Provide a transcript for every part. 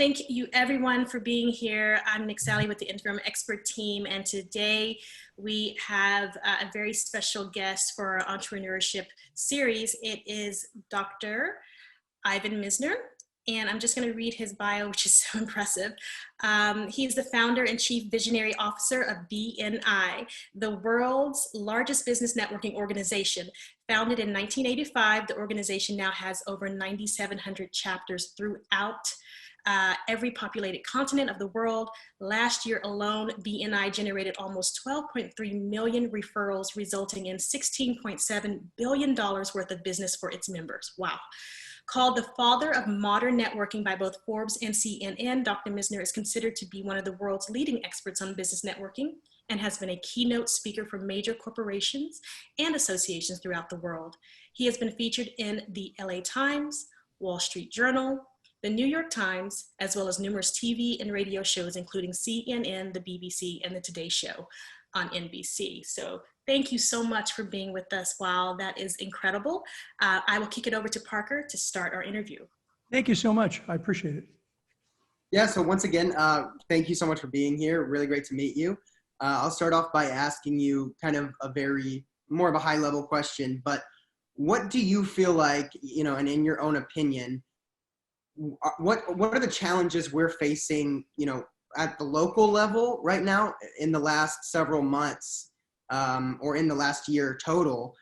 thank you everyone for being here. I'm Nick Sally with the Interim Expert Team, and today we have a very special guest for our entrepreneurship series. It is Dr. Ivan Misner, and I'm just going to read his bio, which is so impressive. He's the founder and chief visionary officer of BNI, the world's largest business networking organization. Founded in 1985, the organization now has over 9,700 chapters throughout every populated continent of the world. Last year alone, BNI generated almost 12.3 million referrals, resulting in $16.7 billion worth of business for its members. Wow. Called the father of modern networking by both Forbes and CNN, Dr. Misner is considered to be one of the world's leading experts on business networking and has been a keynote speaker for major corporations and associations throughout the world. He has been featured in the LA Times, Wall Street Journal, the New York Times, as well as numerous TV and radio shows, including CNN, the BBC, and the Today Show on NBC. So thank you so much for being with us. Wow, that is incredible. I will kick it over to Parker to start our interview. Thank you so much. I appreciate it. Yeah, so once again, thank you so much for being here. Really great to meet you. I'll start off by asking you kind of more of a high level question, but what do you feel like, and in your own opinion, what are the challenges we're facing, at the local level right now in the last several months, or in the last year total,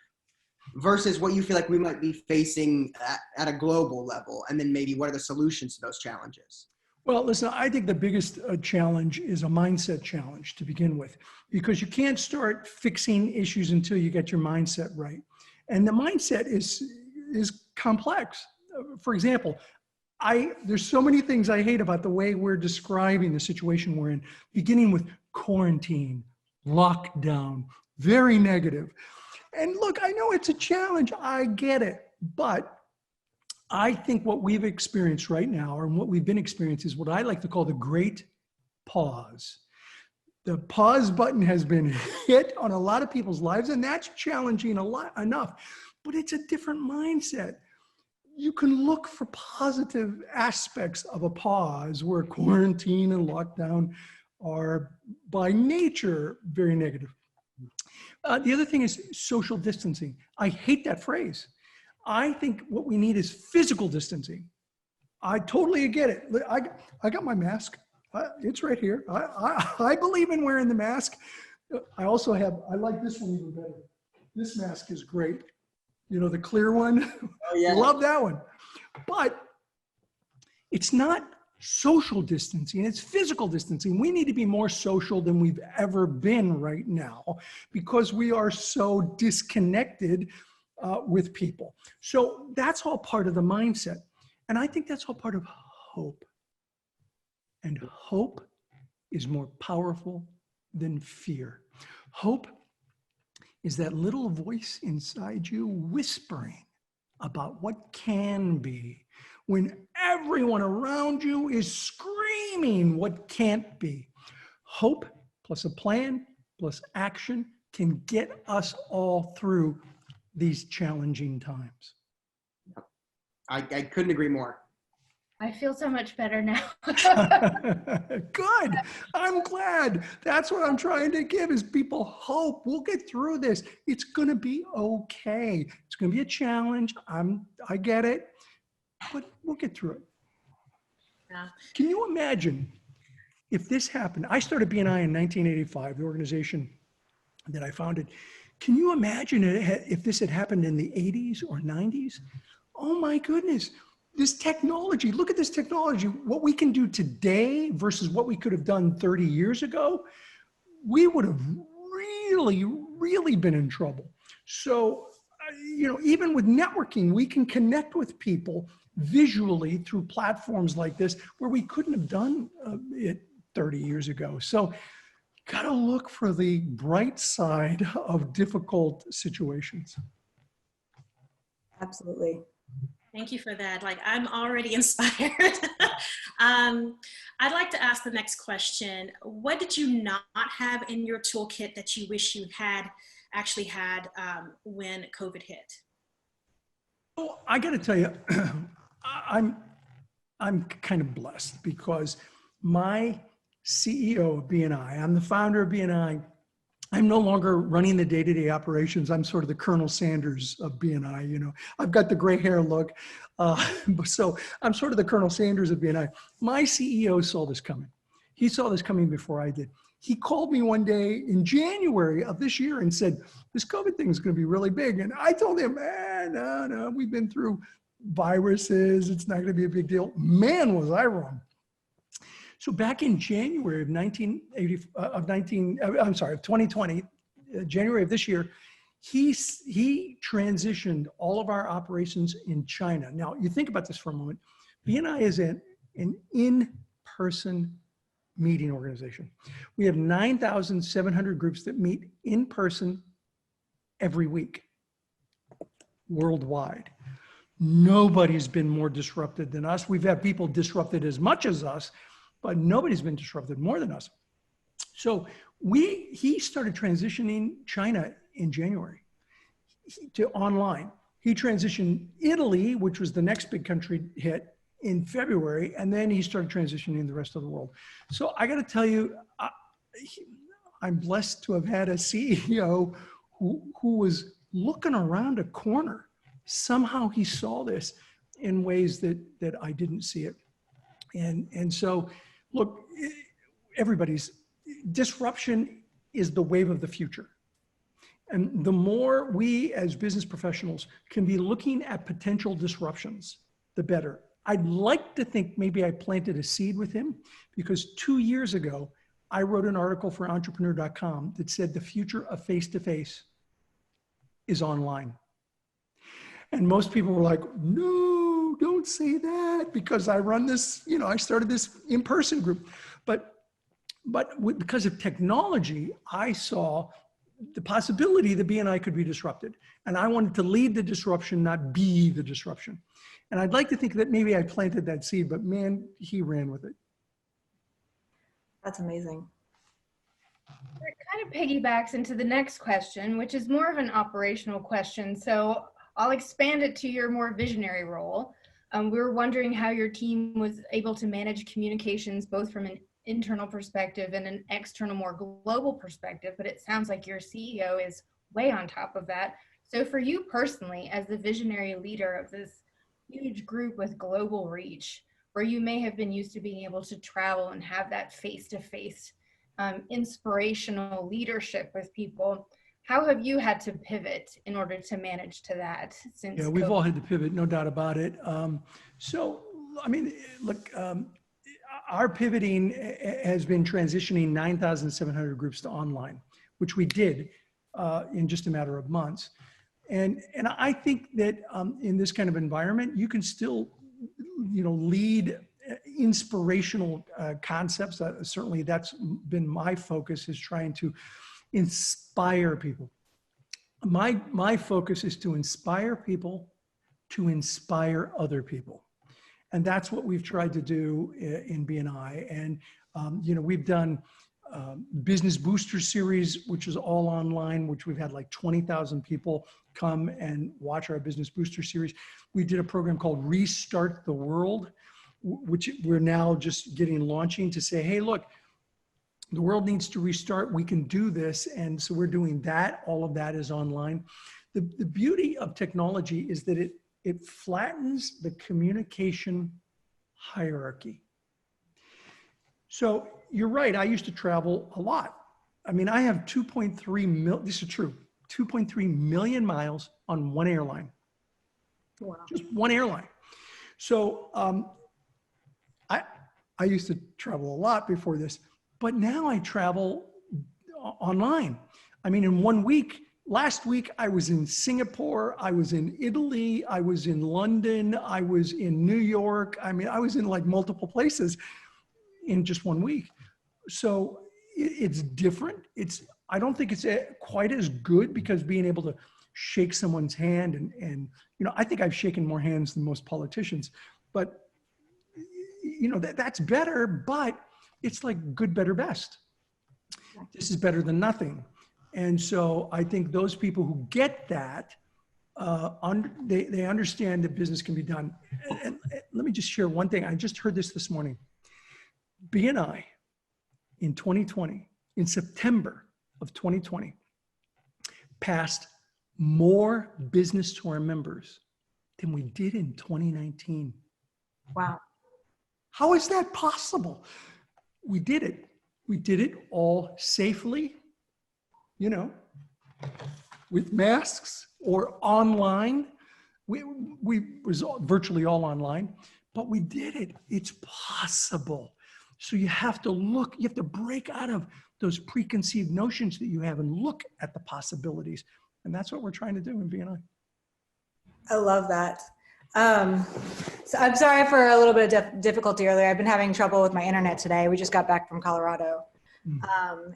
versus what you feel like we might be facing at a global level? And then maybe what are the solutions to those challenges? Well, listen, I think the biggest challenge is a mindset challenge to begin with, because you can't start fixing issues until you get your mindset right. And the mindset is complex. For example, there's so many things I hate about the way we're describing the situation we're in, beginning with quarantine, lockdown, very negative. And look, I know it's a challenge, I get it, but I think what we've experienced right now, or what we've been experiencing, is what I like to call the great pause. The pause button has been hit on a lot of people's lives, and that's challenging enough, but it's a different mindset. You can look for positive aspects of a pause, where quarantine and lockdown are by nature very negative. The other thing is social distancing. I hate that phrase. I think what we need is physical distancing. I totally get it. I got my mask. It's right here. I believe in wearing the mask. I like this one even better. This mask is great. The clear one. Oh, yeah. Love that one. But it's not social distancing, it's physical distancing. We need to be more social than we've ever been right now, because we are so disconnected with people. So that's all part of the mindset. And I think that's all part of hope. And hope is more powerful than fear. Hope is that little voice inside you whispering about what can be, when everyone around you is screaming what can't be. Hope plus a plan plus action can get us all through these challenging times. I couldn't agree more. I feel so much better now. Good. I'm glad. That's what I'm trying to give, is people hope. We'll get through this. It's going to be okay. It's going to be a challenge. I get it, but we'll get through it. Yeah. Can you imagine if this happened? I started BNI in 1985, the organization that I founded. Can you imagine if this had happened in the 80s or 90s? Oh my goodness. This technology, look at this technology, what we can do today versus what we could have done 30 years ago, we would have really, really been in trouble. So, even with networking, we can connect with people visually through platforms like this, where we couldn't have done it 30 years ago. So, got to look for the bright side of difficult situations. Absolutely. Thank you for that. I'm already inspired. I'd like to ask the next question. What did you not have in your toolkit that you wish you had actually had when COVID hit? Well, I got to tell you, I'm I'm kind of blessed because my CEO of BNI, I'm the founder of BNI. I'm no longer running the day-to-day operations. I'm sort of the Colonel Sanders of BNI. You know, I've got the gray hair look. So I'm sort of the Colonel Sanders of BNI. My CEO saw this coming. He saw this coming before I did. He called me one day in January of this year and said, this COVID thing is going to be really big. And I told him, no, we've been through viruses. It's not going to be a big deal. Man, was I wrong. So back in January of 2020, January of this year, he transitioned all of our operations in China. Now, you think about this for a moment. BNI is an in-person meeting organization. We have 9,700 groups that meet in person every week worldwide. Nobody's been more disrupted than us. We've had people disrupted as much as us, but nobody's been disrupted more than us. So he started transitioning China in January to online. He transitioned Italy, which was the next big country hit, in February, and then he started transitioning the rest of the world. So I got to tell you, I'm blessed to have had a CEO who was looking around a corner. Somehow he saw this in ways that I didn't see it. And so, look, disruption is the wave of the future. And the more we as business professionals can be looking at potential disruptions, the better. I'd like to think maybe I planted a seed with him, because 2 years ago, I wrote an article for entrepreneur.com that said the future of face-to-face is online. And most people were like, no, don't say that, because I run this, I started this in-person group. But because of technology, I saw the possibility that BNI could be disrupted. And I wanted to lead the disruption, not be the disruption. And I'd like to think that maybe I planted that seed, but man, he ran with it. That's amazing. It kind of piggybacks into the next question, which is more of an operational question. So I'll expand it to your more visionary role. We were wondering how your team was able to manage communications, both from an internal perspective and an external, more global perspective, but it sounds like your CEO is way on top of that. So for you personally, as the visionary leader of this huge group with global reach, where you may have been used to being able to travel and have that face-to-face inspirational leadership with people, how have you had to pivot in order to manage to that since Yeah, we've COVID? all had to pivot, no doubt about it. Our pivoting has been transitioning 9,700 groups to online, which we did in just a matter of months. And I think that in this kind of environment, you can still, lead inspirational concepts. Certainly that's been my focus, is trying to inspire people. My focus is to inspire people to inspire other people. And that's what we've tried to do in BNI. And, we've done Business Booster Series, which is all online, which we've had like 20,000 people come and watch our Business Booster Series. We did a program called Restart the World, which we're now just launching to say, hey, look, the world needs to restart. We can do this. And so we're doing that. All of that is online. The beauty of technology is that it flattens the communication hierarchy. So you're right. I used to travel a lot. I mean, I have 2.3 million, this is true, 2.3 million miles on one airline. Wow. Just one airline. So I used to travel a lot before this, but now I travel online. I mean, in 1 week, last week I was in Singapore, I was in Italy, I was in London, I was in New York. I mean, I was in like multiple places in just 1 week. So it's different. I don't think it's quite as good, because being able to shake someone's hand and I think I've shaken more hands than most politicians, but that's better, but it's like good, better, best. This is better than nothing. And so I think those people who get that they understand that business can be done. And let me just share one thing. I just heard this morning. BNI in 2020, in September of 2020, passed more business to our members than we did in 2019. Wow. How is that possible? We did it. We did it all safely, you know, with masks or online. We was virtually all online, but we did it. It's possible. So you have to look, you have to break out of those preconceived notions that you have and look at the possibilities. And that's what we're trying to do in BNI. I love that. So I'm sorry for a little bit of difficulty earlier. I've been having trouble with my internet today. We just got back from Colorado,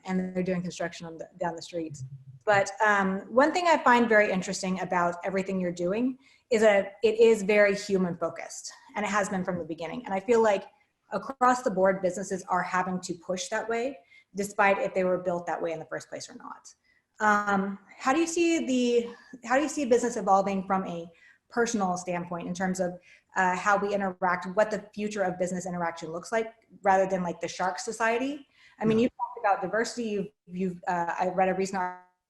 and they're doing construction down the street. But one thing I find very interesting about everything you're doing is that it is very human focused, and it has been from the beginning. And I feel like across the board, businesses are having to push that way, despite if they were built that way in the first place or not. How do you see business evolving from a personal standpoint in terms of how we interact, what the future of business interaction looks like, rather than like the shark society? I mean, you've talked about diversity. I read a recent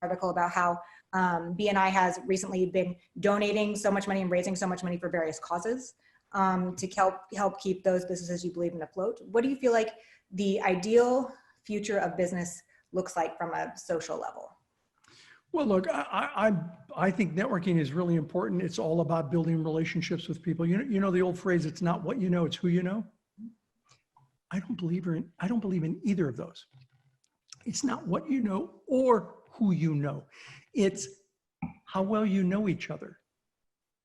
article about how BNI has recently been donating so much money and raising so much money for various causes to help keep those businesses you believe in afloat. What do you feel like the ideal future of business looks like from a social level? Well, look, I think networking is really important. It's all about building relationships with people. You know the old phrase, it's not what you know, it's who you know. I don't believe in either of those. It's not what you know or who you know. It's how well you know each other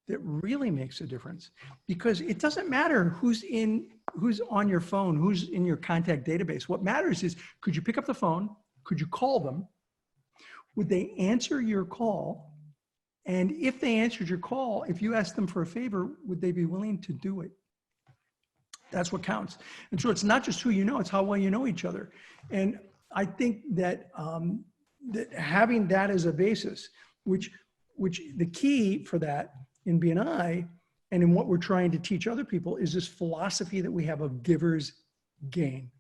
that really makes a difference. Because it doesn't matter who's on your phone, who's in your contact database. What matters is, could you pick up the phone? Could you call them? Would they answer your call? And if they answered your call, if you asked them for a favor, would they be willing to do it? That's what counts. And so it's not just who you know, it's how well you know each other. And I think that, that having that as a basis, which the key for that in BNI and in what we're trying to teach other people is this philosophy that we have of givers gain.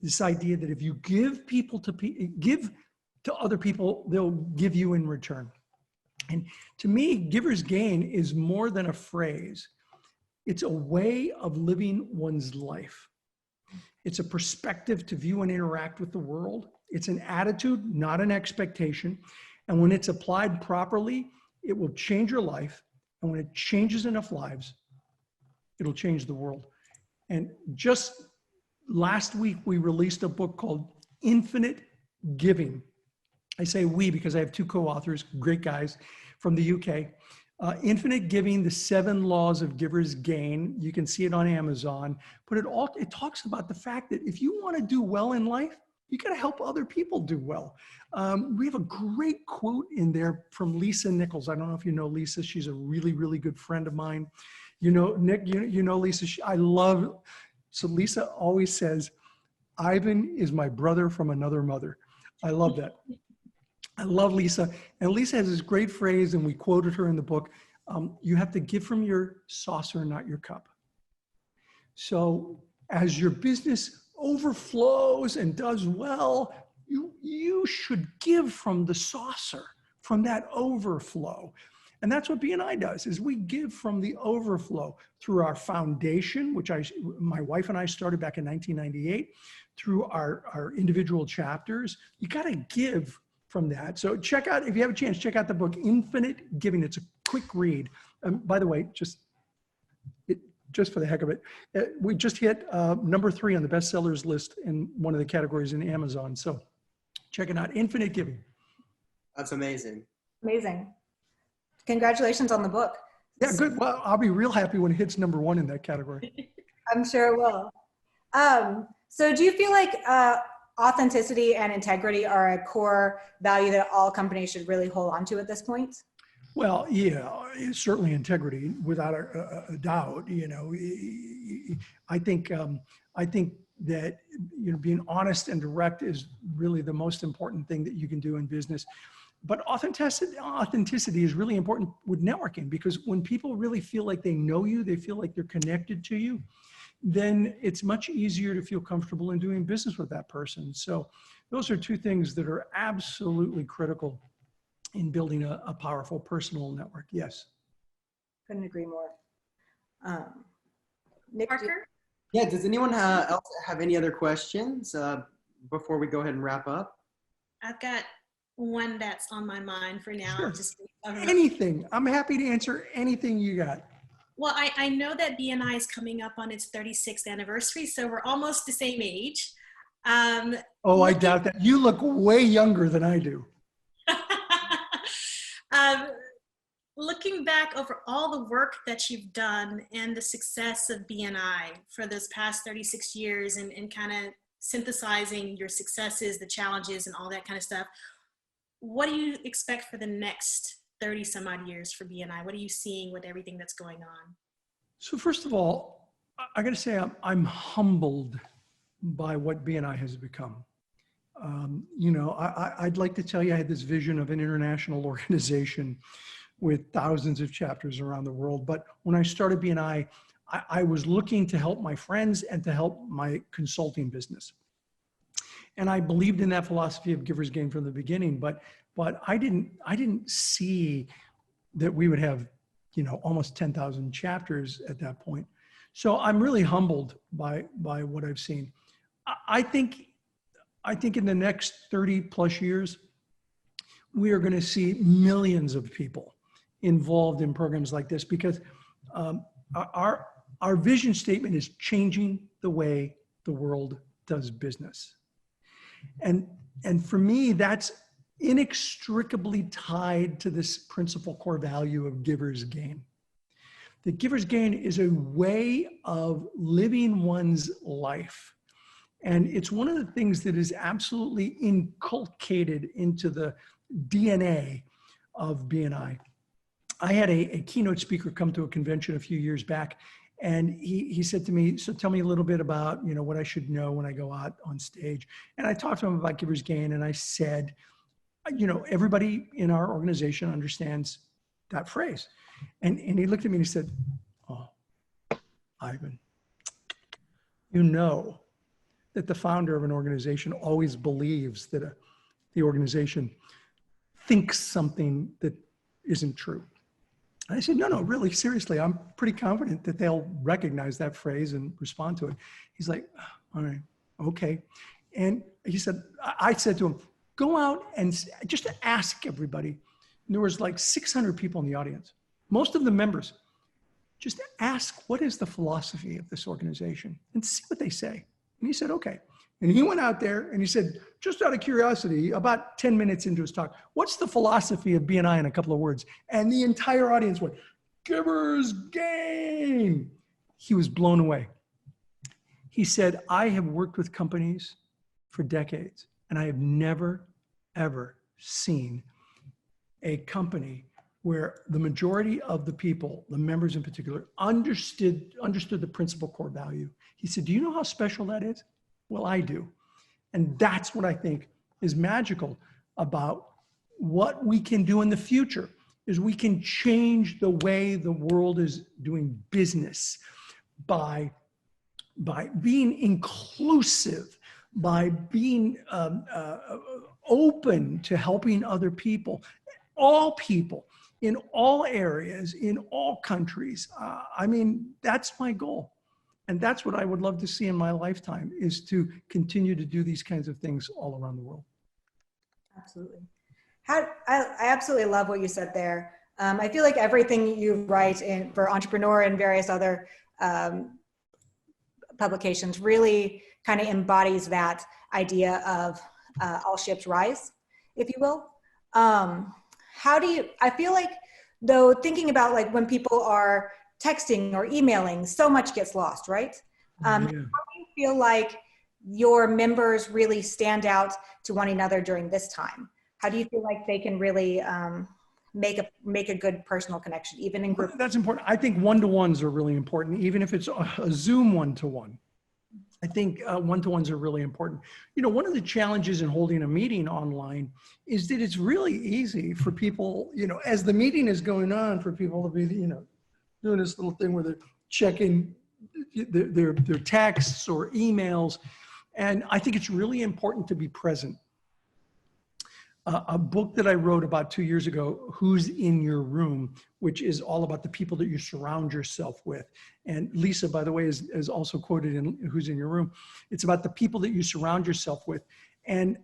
This idea that if you give to other people, they'll give you in return. And to me, giver's gain is more than a phrase. It's a way of living one's life. It's a perspective to view and interact with the world. It's an attitude, not an expectation. And when it's applied properly, it will change your life. And when it changes enough lives, it'll change the world. And just last week, we released a book called Infinite Giving. I say we because I have two co-authors, great guys from the UK. Infinite Giving, the 7 Laws of Givers Gain. You can see it on Amazon. But it talks about the fact that if you want to do well in life, you got to help other people do well. We have a great quote in there from Lisa Nichols. I don't know if you know Lisa. She's a really, really good friend of mine. You know, Nick, you know Lisa. So Lisa always says, Ivan is my brother from another mother. I love that. I love Lisa. And Lisa has this great phrase, and we quoted her in the book, you have to give from your saucer, not your cup. So as your business overflows and does well, you should give from the saucer, from that overflow. And that's what BNI does, is we give from the overflow through our foundation, which my wife and I started back in 1998, through our individual chapters. You got to give from that. So check out, if you have a chance, check out the book, Infinite Giving. It's a quick read. By the way, just for the heck of it, we just hit number 3 on the bestsellers list in one of the categories in Amazon. So check it out, Infinite Giving. That's amazing. Amazing. Congratulations on the book. Yeah, good. Well, I'll be real happy when it hits number 1 in that category. I'm sure it will. So do you feel like authenticity and integrity are a core value that all companies should really hold on to at this point? Well, yeah, certainly integrity, without a doubt. You know, I think that, you know, being honest and direct is really the most important thing that you can do in business. but authenticity is really important with networking, because when people really feel like they know you, they feel like they're connected to you, then it's much easier to feel comfortable in doing business with that person. So those are two things that are absolutely critical in building a powerful personal network. Yes. Couldn't agree more. Nick, Parker? Yeah, does anyone else have any other questions before we go ahead and wrap up? I've got one that's on my mind for now. Sure. Just Anything. I'm happy to answer anything you got. well, I know that BNI is coming up on its 36th anniversary, so we're almost the same age. Oh, I doubt that. You look way younger than I do. Looking back over all the work that you've done and the success of BNI for those past 36 years and kind of synthesizing your successes, the challenges, and all that kind of stuff, what do you expect for the next 30 some odd years for BNI? What are you seeing with everything that's going on? So first of all, I got to say I'm humbled by what BNI has become. You know, I'd like to tell you I had this vision of an international organization with thousands of chapters around the world. But when I started BNI, I was looking to help my friends and to help my consulting business. And I believed in that philosophy of giver's gain from the beginning, but I didn't see that we would have, you know, almost 10,000 chapters at that point. So I'm really humbled by what I've seen. I think in the next 30 plus years, we are going to see millions of people involved in programs like this, because our vision statement is changing the way the world does business. And for me, that's inextricably tied to this principal core value of giver's gain. The giver's gain is a way of living one's life. And it's one of the things that is absolutely inculcated into the DNA of BNI. I had a keynote speaker come to a convention a few years back, and he said to me, so tell me a little bit about, you know, what I should know when I go out on stage. And I talked to him about giver's gain, and I said, you know, everybody in our organization understands that phrase. And he looked at me and he said, oh, Ivan, you know that the founder of an organization always believes that the organization thinks something that isn't true. And I said, no, really, seriously, I'm pretty confident that they'll recognize that phrase and respond to it. He's like, all right, okay. And he said, I said to him, go out and just ask everybody. And there was like 600 people in the audience, most of them members. Just ask, what is the philosophy of this organization? And see what they say. And he said, okay. And he went out there and he said, just out of curiosity, about 10 minutes into his talk, what's the philosophy of BNI in a couple of words? And the entire audience went, giver's gain. He was blown away. He said, I have worked with companies for decades, and I have never, ever seen a company where the majority of the people, the members in particular, understood the principal core value. He said, do you know how special that is? Well, I do. And that's what I think is magical about what we can do in the future, is we can change the way the world is doing business by being inclusive, by being open to helping other people, in all areas, in all countries. I mean, that's my goal. And that's what I would love to see in my lifetime, is to continue to do these kinds of things all around the world. Absolutely. I absolutely love what you said there. I feel like everything you write for Entrepreneur and various other publications really kind of embodies that idea of all ships rise, if you will. I feel like, though, thinking about like when people are texting or emailing, so much gets lost, right? How do you feel like your members really stand out to one another during this time? How do you feel like they can really make a good personal connection, even in group? That's important. I think one-to-ones are really important, even if it's a Zoom one-to-one. I think one-to-ones are really important. You know, one of the challenges in holding a meeting online is that it's really easy for people, you know, as the meeting is going on, for people to be, you know, doing this little thing where they're checking their texts or emails. And I think it's really important to be present. A book that I wrote about 2 years ago, Who's in Your Room, which is all about the people that you surround yourself with. And Lisa, by the way, is also quoted in Who's in Your Room. It's about the people that you surround yourself with. And,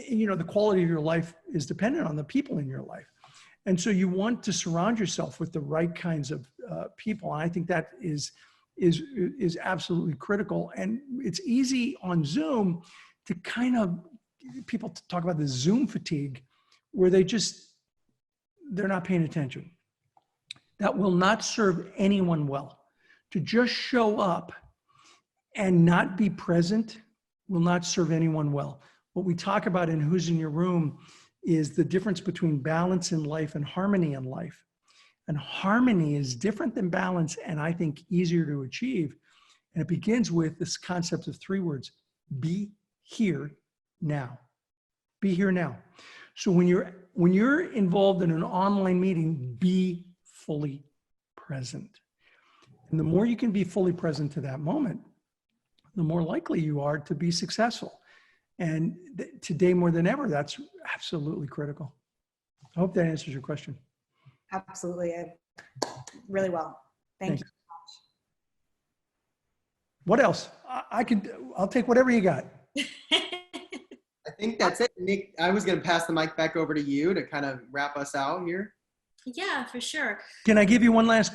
you know, the quality of your life is dependent on the people in your life. And so you want to surround yourself with the right kinds of people. And I think that is absolutely critical. And it's easy on Zoom to kind of, people talk about the Zoom fatigue, where they're not paying attention. That will not serve anyone well. To just show up and not be present will not serve anyone well. What we talk about in Who's in Your Room is the difference between balance in life and harmony in life. And harmony is different than balance, and I think easier to achieve. And it begins with this concept of 3 words: be here now. Be here now. So when you're involved in an online meeting, be fully present. And the more you can be fully present to that moment, the more likely you are to be successful. And today more than ever, that's absolutely critical. I hope that answers your question. Absolutely. Really well. Thank you. What else? I'll take whatever you got. I think that's it. Nick, I was going to pass the mic back over to you to kind of wrap us out here. Yeah, for sure. Can I give you one last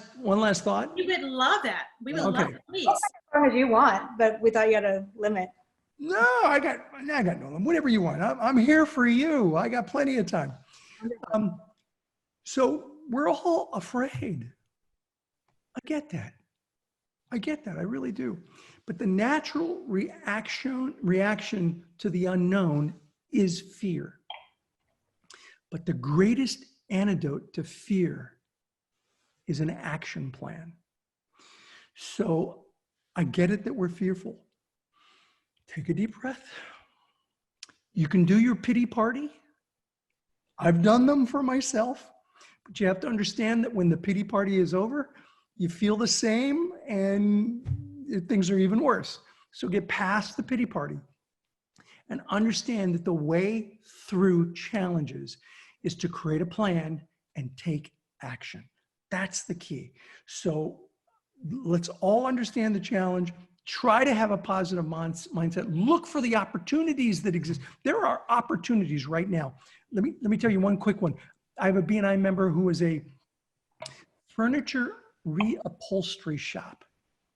thought? We would love that. We would love it, please. As long as you want, but we thought you had a limit. No, I got no limit. Whatever you want. I'm here for you. I got plenty of time. So we're all afraid. I get that. I really do. But the natural reaction to the unknown is fear. But the greatest antidote to fear is an action plan. So I get it that we're fearful. Take a deep breath. You can do your pity party. I've done them for myself, but you have to understand that when the pity party is over, you feel the same and things are even worse. So get past the pity party and understand that the way through challenges is to create a plan and take action. That's the key. So let's all understand the challenge. Try to have a positive mindset. Look for the opportunities that exist. There are opportunities right now. Let me tell you one quick one. I have a BNI member who is a furniture reupholstery shop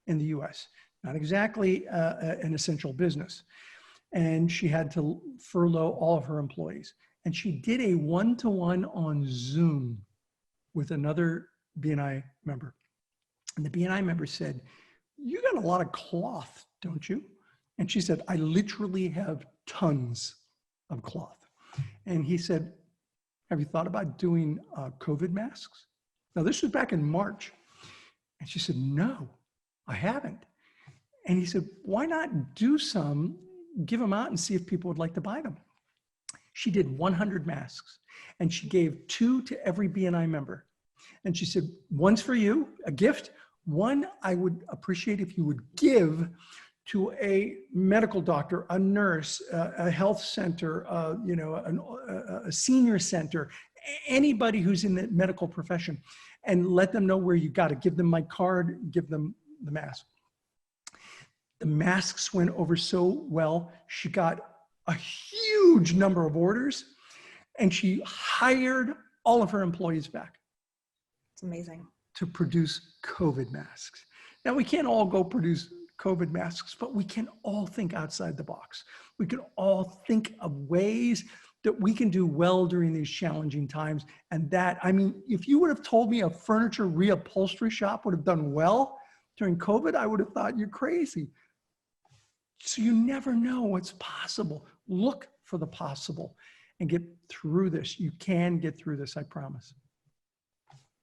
in the US. Not exactly an essential business. And she had to furlough all of her employees. And she did a one-to-one on Zoom with another BNI member. And the BNI member said, "You got a lot of cloth, don't you?" And she said, "I literally have tons of cloth." And he said, "Have you thought about doing COVID masks?" Now, this was back in March. And she said, "No, I haven't." And he said, "Why not do some, give them out and see if people would like to buy them?" She did 100 masks and she gave 2 to every BNI member. And she said, "One's for you, a gift. One, I would appreciate if you would give to a medical doctor, a nurse, a health center, a senior center, anybody who's in the medical profession, and let them know where you got it. Give them my card, give them the mask." The masks went over so well. She got a huge number of orders and she hired all of her employees back. It's amazing. To produce COVID masks. Now, we can't all go produce COVID masks, but we can all think outside the box. We can all think of ways that we can do well during these challenging times. And that, I mean, if you would have told me a furniture reupholstery shop would have done well during COVID, I would have thought you're crazy. So you never know what's possible. Look for the possible and get through this. You can get through this, I promise.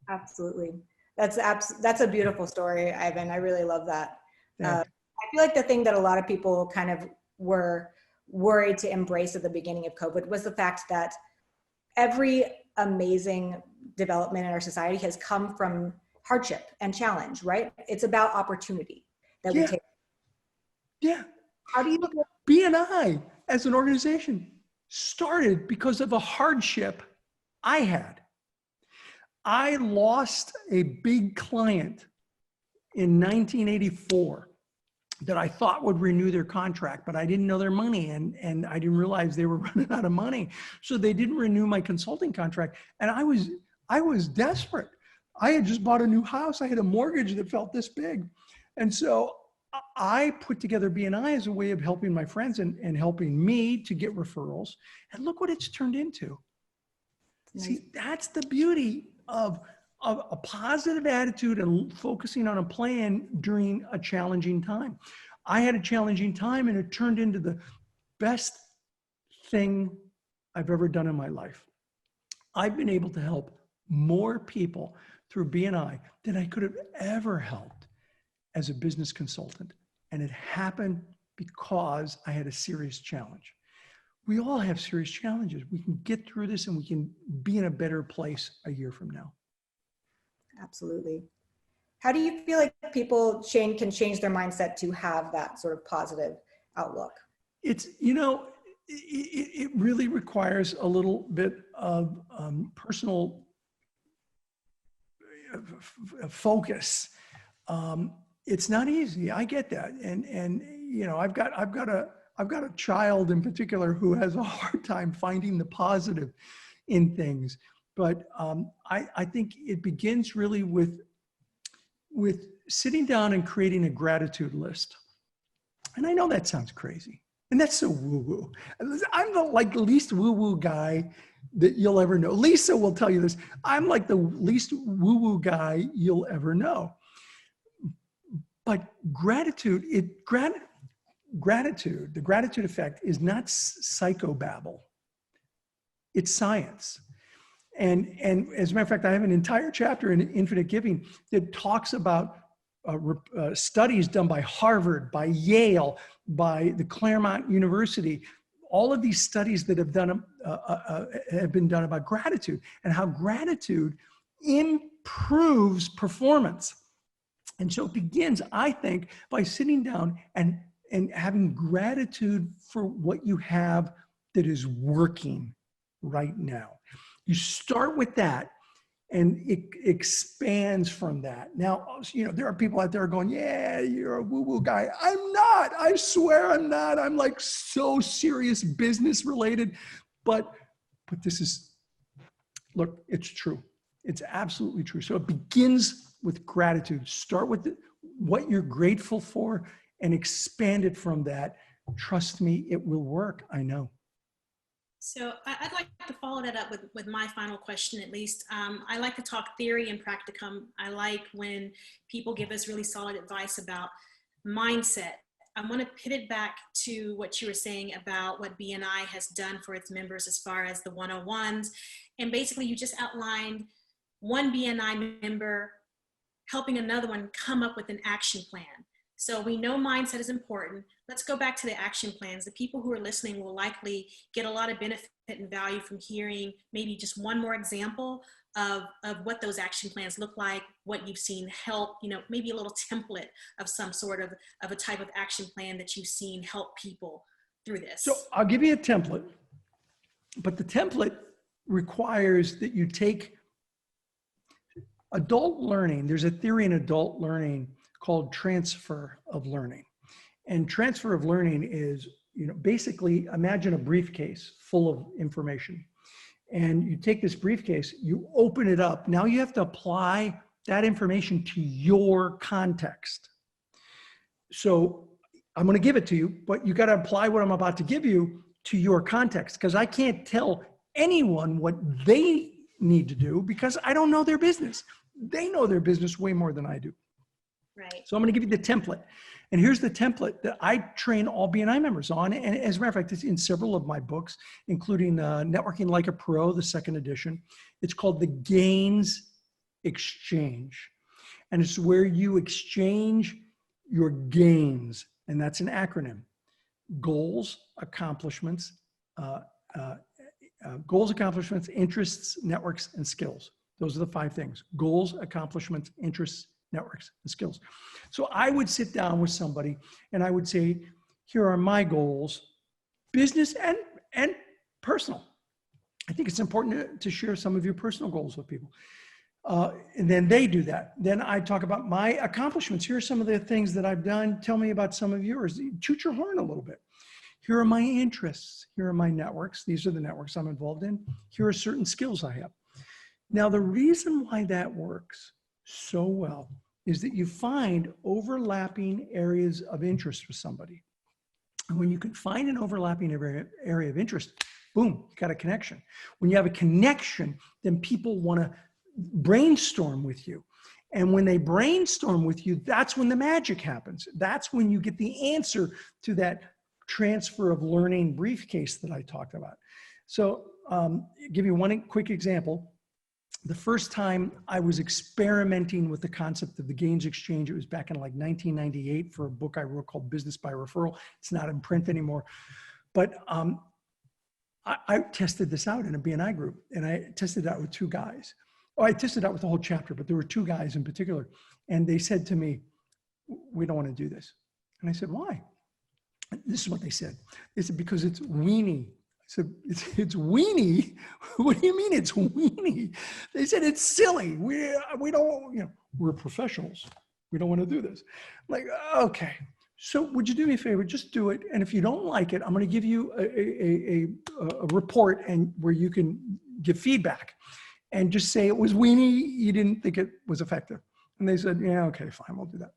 Absolutely. That's a beautiful story, Ivan. I really love that. I feel like the thing that a lot of people kind of were worried to embrace at the beginning of COVID was the fact that every amazing development in our society has come from hardship and challenge, right? It's about opportunity that we take. Yeah. How do you look? BNI as an organization started because of a hardship I had. I lost a big client in 1984 that I thought would renew their contract, but I didn't know their money, and I didn't realize they were running out of money. So they didn't renew my consulting contract. And I was desperate. I had just bought a new house. I had a mortgage that felt this big. And so I put together BNI as a way of helping my friends and helping me to get referrals. And look what it's turned into. Nice. See, that's the beauty of a positive attitude and focusing on a plan during a challenging time. I had a challenging time, and it turned into the best thing I've ever done in my life. I've been able to help more people through BNI than I could have ever helped as a business consultant. And it happened because I had a serious challenge. We all have serious challenges. We can get through this, and we can be in a better place a year from now. Absolutely. How do you feel like people can change their mindset to have that sort of positive outlook? It's, it really requires a little bit of personal focus. It's not easy. I get that. And I've got a child in particular who has a hard time finding the positive in things. But I think it begins really with sitting down and creating a gratitude list. And I know that sounds crazy, and that's so woo-woo. I'm the least woo-woo guy that you'll ever know. Lisa will tell you this. I'm like the least woo-woo guy you'll ever know. But gratitude, the gratitude effect is not psychobabble. It's science. And as a matter of fact, I have an entire chapter in Infinite Giving that talks about studies done by Harvard, by Yale, by the Claremont University. All of these studies that have been done about gratitude and how gratitude improves performance. And so it begins, I think, by sitting down and having gratitude for what you have that is working right now. You start with that, and it expands from that. Now, there are people out there going, yeah, you're a woo-woo guy. I'm not. I swear I'm not. I'm like so serious business related. But this is, look, it's true. It's absolutely true. So it begins with gratitude. Start with what you're grateful for and expand it from that. Trust me, it will work. I know. So I'd like to follow that up with my final question, at least. I like to talk theory and practicum. I like when people give us really solid advice about mindset. I want to pivot back to what you were saying about what BNI has done for its members as far as the 101s. And basically, you just outlined one BNI member helping another one come up with an action plan. So we know mindset is important. Let's go back to the action plans. The people who are listening will likely get a lot of benefit and value from hearing maybe just one more example of what those action plans look like, what you've seen help, maybe a little template of some sort of a type of action plan that you've seen help people through this. So I'll give you a template, but the template requires that you take adult learning. There's a theory in adult learning called transfer of learning. And transfer of learning is, basically imagine a briefcase full of information. And you take this briefcase, you open it up. Now you have to apply that information to your context. So I'm going to give it to you, but you got to apply what I'm about to give you to your context, because I can't tell anyone what they need to do because I don't know their business. They know their business way more than I do. Right. So I'm going to give you the template. And here's the template that I train all BNI members on. And as a matter of fact, it's in several of my books, including Networking Like a Pro, the 2nd edition. It's called the Gains Exchange. And it's where you exchange your gains And that's an acronym. Goals, accomplishments, interests, networks, and skills. Those are the 5 things. Goals, accomplishments, interests, networks, and skills. So I would sit down with somebody and I would say, here are my goals, business and personal. I think it's important to share some of your personal goals with people. And then they do that. Then I talk about my accomplishments. Here are some of the things that I've done. Tell me about some of yours. Toot your horn a little bit. Here are my interests. Here are my networks. These are the networks I'm involved in. Here are certain skills I have. Now, the reason why that works so well is that you find overlapping areas of interest with somebody. And when you can find an overlapping area of interest, boom, you got a connection. When you have a connection, then people want to brainstorm with you. And when they brainstorm with you, that's when the magic happens. That's when you get the answer to that transfer of learning briefcase that I talked about. So give you one quick example. The first time I was experimenting with the concept of the gains exchange, it was back in like 1998 for a book I wrote called Business by Referral. It's not in print anymore. But I tested this out in a BNI group, and I tested it out with 2 guys. Oh, I tested it out with the whole chapter, but there were 2 guys in particular. And they said to me, we don't want to do this. And I said, why? This is what they said. They said, because it's weenie. I said, it's weenie? What do you mean it's weenie? They said, it's silly. We don't, we're professionals. We don't want to do this. I'm like, okay. So would you do me a favor? Just do it. And if you don't like it, I'm going to give you a report and where you can give feedback and just say it was weenie. You didn't think it was effective. And they said, yeah, okay, fine. We'll do that.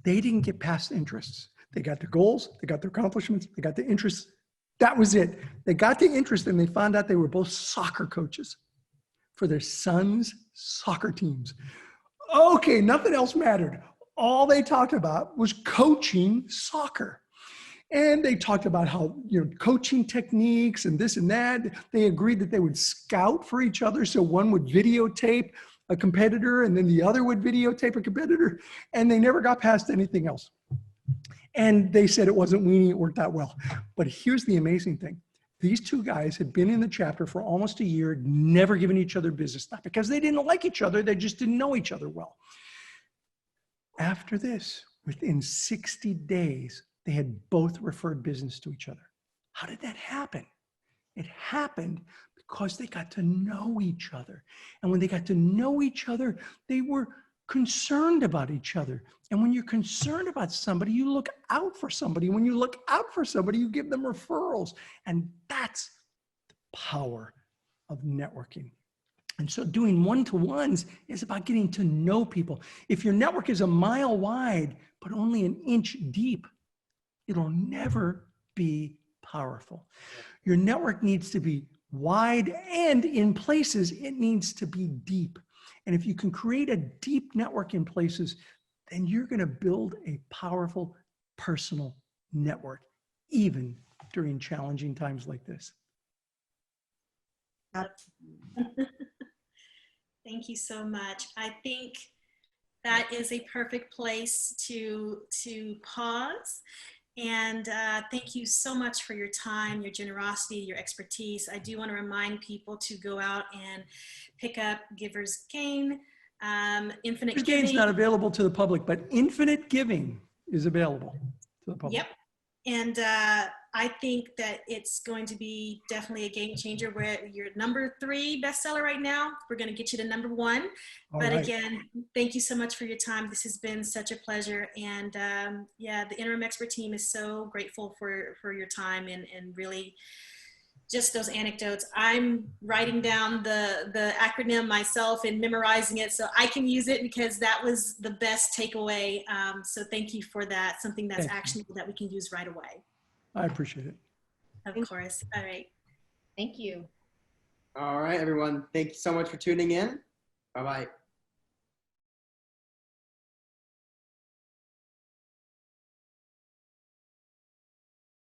They didn't get past interests. They got their goals. They got their accomplishments. They got the interests. That was it. They got the interest and they found out they were both soccer coaches for their sons' soccer teams. Okay, nothing else mattered. All they talked about was coaching soccer. And they talked about how, coaching techniques and this and that. They agreed that they would scout for each other. So one would videotape a competitor and then the other would videotape a competitor. And they never got past anything else. And they said it wasn't weenie, it worked out well. But here's the amazing thing. These 2 guys had been in the chapter for almost a year, never given each other business. Not because they didn't like each other, they just didn't know each other well. After this, within 60 days, they had both referred business to each other. How did that happen? It happened because they got to know each other. And when they got to know each other, they were concerned about each other. And when you're concerned about somebody, you look out for somebody. When you look out for somebody, you give them referrals. And that's the power of networking. And so doing one-to-ones is about getting to know people. If your network is a mile wide, but only an inch deep, it'll never be powerful. Your network needs to be wide, and in places, it needs to be deep. And if you can create a deep network in places, then you're going to build a powerful personal network, even during challenging times like this. Thank you so much. I think that is a perfect place to pause. And thank you so much for your time, your generosity, your expertise. I do want to remind people to go out and pick up Giver's Gain. Infinite Giver's Gain is not available to the public, but Infinite Giving is available to the public. Yep. And I think that it's going to be definitely a game changer. Where you're number 3 bestseller right now, we're going to get you to number 1. But right. Again, thank you so much for your time. This has been such a pleasure. And yeah, the Interim Expert Team is so grateful for your time and really just those anecdotes. I'm writing down the acronym myself and memorizing it so I can use it because that was the best takeaway. So thank you for that. Something that's actionable that we can use right away. I appreciate it. Of course. All right. Thank you. All right, everyone. Thank you so much for tuning in. Bye-bye.